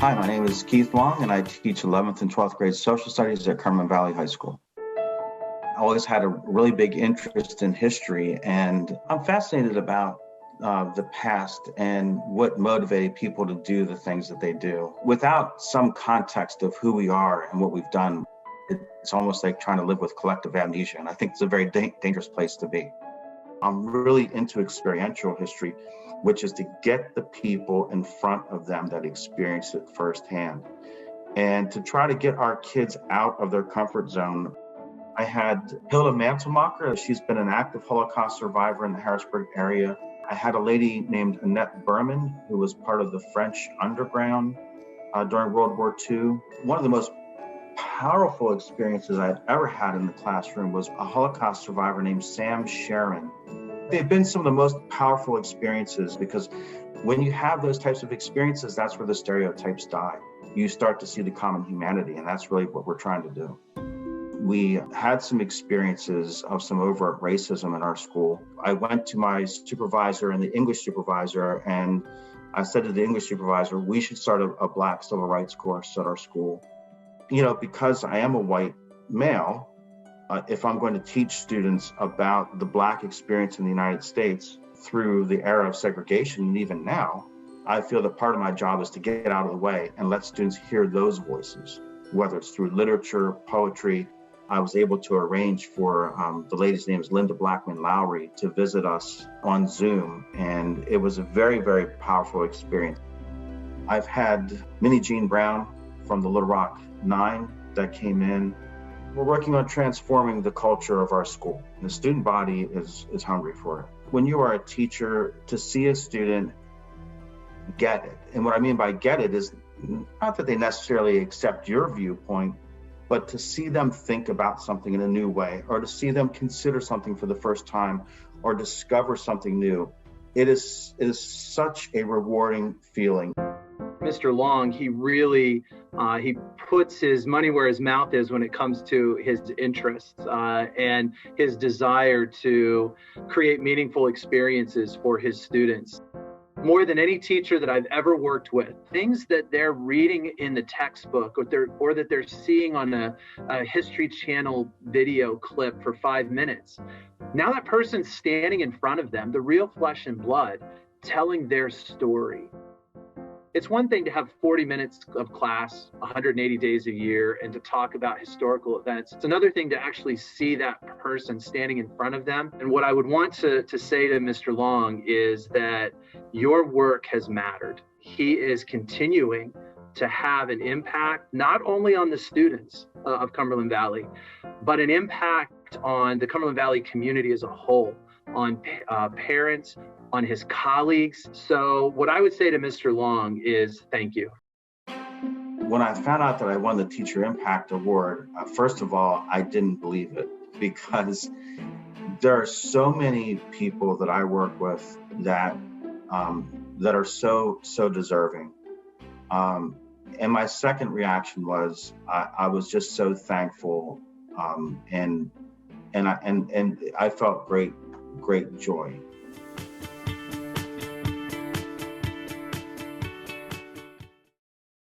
Hi, my name is Keith Long, and I teach 11th and 12th grade social studies at Cumberland Valley High School. I always had a really big interest in history, and I'm fascinated about the past and what motivated people to do the things that they do. Without some context of who we are and what we've done, it's almost like trying to live with collective amnesia, and I think it's a very dangerous place to be. I'm really into experiential history, which is to get the people in front of them that experience it firsthand, and to try to get our kids out of their comfort zone. I had Hilda Mantelmacher. She's been an active Holocaust survivor in the Harrisburg area. I had a lady named Annette Berman, who was part of the French underground during World War II. One of the most powerful experiences I've ever had in the classroom was a Holocaust survivor named Sam Sharon. They've been some of the most powerful experiences because when you have those types of experiences, that's where the stereotypes die. You start to see the common humanity, and that's really what we're trying to do. We had some experiences of some overt racism in our school. I went to my supervisor and the English supervisor, and I said to the English supervisor, we should start a Black civil rights course at our school. You know, because I am a white male, if I'm going to teach students about the Black experience in the United States through the era of segregation, and even now, I feel that part of my job is to get out of the way and let students hear those voices, whether it's through literature, poetry. I was able to arrange for, the lady's name is Linda Blackman Lowry, to visit us on Zoom, and it was a very, very powerful experience. I've had Minnie Jean Brown from the Little Rock Nine that came in. We're working on transforming the culture of our school. The student body is hungry for it. When you are a teacher, to see a student get it, and what I mean by get it is not that they necessarily accept your viewpoint, but to see them think about something in a new way, or to see them consider something for the first time, or discover something new. It is such a rewarding feeling. Mr. Long, he really he puts his money where his mouth is when it comes to his interests and his desire to create meaningful experiences for his students. More than any teacher that I've ever worked with, things that they're reading in the textbook or that they're seeing on a History Channel video clip for 5 minutes, now that person's standing in front of them, the real flesh and blood, telling their story. It's one thing to have 40 minutes of class, 180 days a year, and to talk about historical events. It's another thing to actually see that person standing in front of them. And what I would want to say to Mr. Long is that your work has mattered. He is continuing to have an impact, not only on the students of Cumberland Valley, but an impact on the Cumberland Valley community as a whole, on parents, on his colleagues. So what I would say to Mr. Long is thank you. When I found out that I won the Teacher Impact Award, first of all, I didn't believe it, because there are so many people that I work with that are so deserving. And my second reaction was I was just so thankful, and I felt great joy.